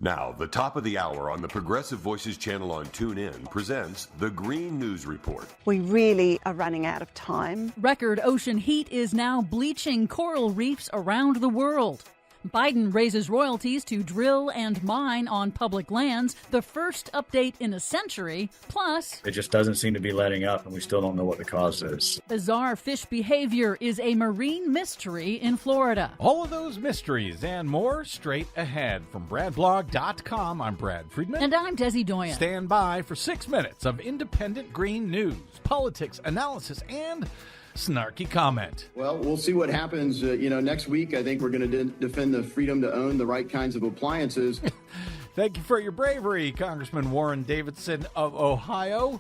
Now, the top of the hour on the Progressive Voices channel on TuneIn presents the Green News Report. We really are running out of time. Record ocean heat is now bleaching coral reefs around the world. Biden raises royalties to drill and mine on public lands, the first update in a century. Plus, it just doesn't seem to be letting up, and we still don't know what the cause is. Bizarre fish behavior is a marine mystery in Florida. All of those mysteries and more straight ahead. From BradBlog.com, I'm Brad Friedman. And I'm Desi Doyen. Stand by for 6 minutes of independent green news, politics, analysis, and snarky comment. Well, we'll see what happens. Next week, I think we're going to defend the freedom to own the right kinds of appliances. Thank you for your bravery, Congressman Warren Davidson of Ohio.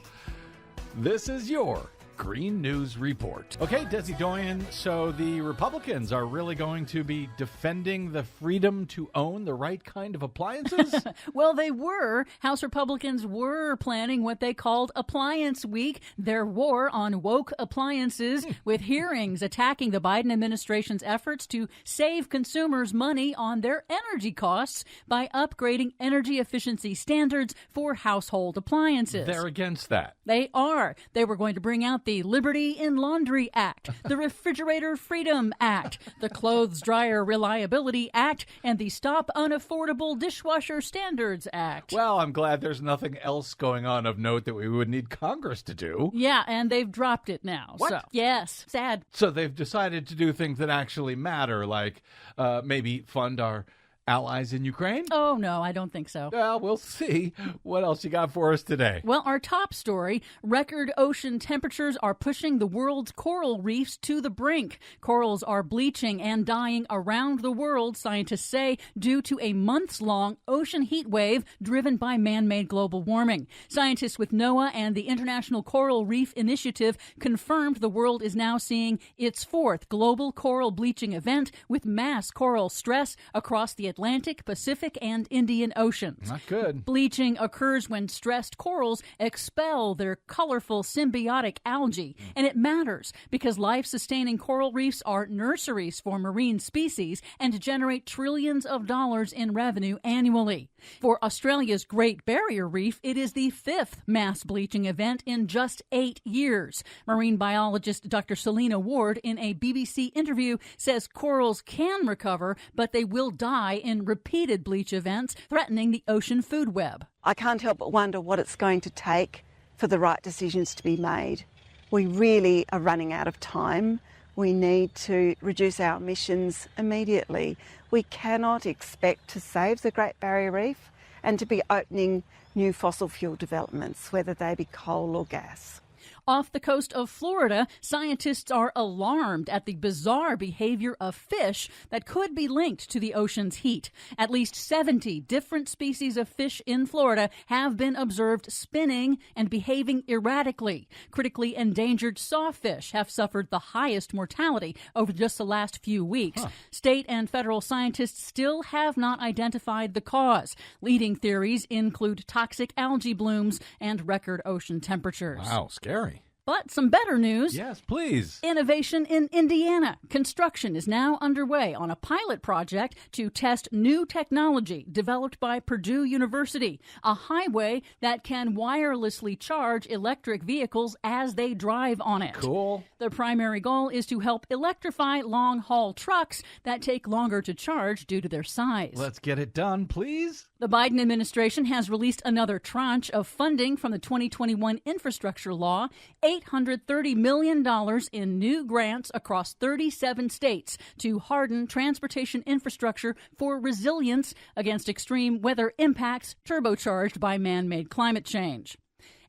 This is your Green News Report. Okay, Desi Doyen, so the Republicans are really going to be defending the freedom to own the right kind of appliances? Well, they were. House Republicans were planning what they called Appliance Week, their war on woke appliances, with hearings attacking the Biden administration's efforts to save consumers money on their energy costs by upgrading energy efficiency standards for household appliances. They're against that. They are. They were going to bring out the Liberty in Laundry Act, the Refrigerator Freedom Act, the Clothes Dryer Reliability Act, and the Stop Unaffordable Dishwasher Standards Act. Well, I'm glad there's nothing else going on of note that we would need Congress to do. Yeah, and they've dropped it now. What? So, yes, sad. So they've decided to do things that actually matter, like maybe fund our allies in Ukraine? Oh, no, I don't think so. Well, we'll see. What else you got for us today? Well, our top story, record ocean temperatures are pushing the world's coral reefs to the brink. Corals are bleaching and dying around the world, scientists say, due to a months-long ocean heat wave driven by man-made global warming. Scientists with NOAA and the International Coral Reef Initiative confirmed the world is now seeing its fourth global coral bleaching event with mass coral stress across the Atlantic, Pacific, and Indian Oceans. Not good. Bleaching occurs when stressed corals expel their colorful symbiotic algae. And it matters because life-sustaining coral reefs are nurseries for marine species and generate trillions of dollars in revenue annually. For Australia's Great Barrier Reef, it is the fifth mass bleaching event in just 8 years. Marine biologist Dr. Selena Ward, in a BBC interview, says corals can recover, but they will die in repeated bleach events, threatening the ocean food web. I can't help but wonder what it's going to take for the right decisions to be made. We really are running out of time. We need to reduce our emissions immediately. We cannot expect to save the Great Barrier Reef and to be opening new fossil fuel developments, whether they be coal or gas. Off the coast of Florida, scientists are alarmed at the bizarre behavior of fish that could be linked to the ocean's heat. At least 70 different species of fish in Florida have been observed spinning and behaving erratically. Critically endangered sawfish have suffered the highest mortality over just the last few weeks. State and federal scientists still have not identified the cause. Leading theories include toxic algae blooms and record ocean temperatures. Wow, scary. But some better news. Yes, please. Innovation in Indiana. Construction is now underway on a pilot project to test new technology developed by Purdue University, a highway that can wirelessly charge electric vehicles as they drive on it. Cool. The primary goal is to help electrify long-haul trucks that take longer to charge due to their size. Let's get it done, please. The Biden administration has released another tranche of funding from the 2021 infrastructure law, $830 million in new grants across 37 states to harden transportation infrastructure for resilience against extreme weather impacts turbocharged by man-made climate change.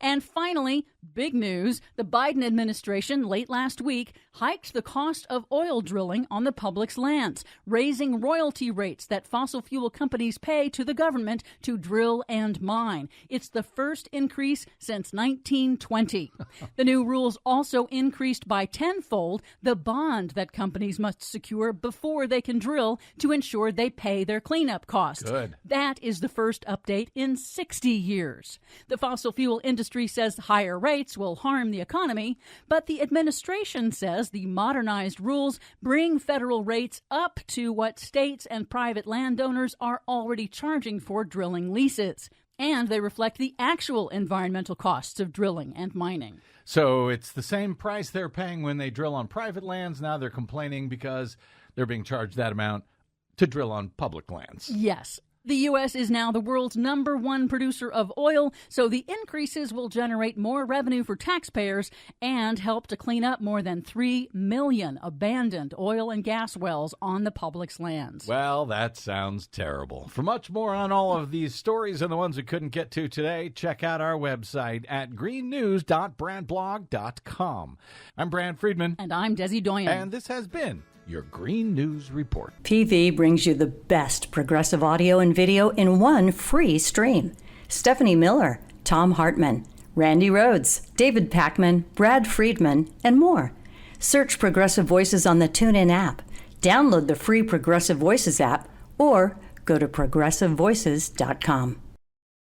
And finally, big news, the Biden administration late last week hiked the cost of oil drilling on the public's lands, raising royalty rates that fossil fuel companies pay to the government to drill and mine. It's the first increase since 1920. The new rules also increased by tenfold the bond that companies must secure before they can drill to ensure they pay their cleanup costs. Good. That is the first update in 60 years. The fossil fuel industry says higher rates rates will harm the economy, but the administration says the modernized rules bring federal rates up to what states and private landowners are already charging for drilling leases. And they reflect the actual environmental costs of drilling and mining. So it's the same price they're paying when they drill on private lands. Now they're complaining because they're being charged that amount to drill on public lands. Yes. The U.S. is now the world's #1 producer of oil, so the increases will generate more revenue for taxpayers and help to clean up more than 3 million abandoned oil and gas wells on the public's lands. Well, that sounds terrible. For much more on all of these stories and the ones we couldn't get to today, check out our website at greennews.bradblog.com. I'm Brad Friedman. And I'm Desi Doyen. And this has been your Green News Report. PV brings you the best progressive audio and video in one free stream. Stephanie Miller, Tom Hartman, Randy Rhodes, David Packman, Brad Friedman, and more. Search Progressive Voices on the TuneIn app. Download the free Progressive Voices app or go to progressivevoices.com.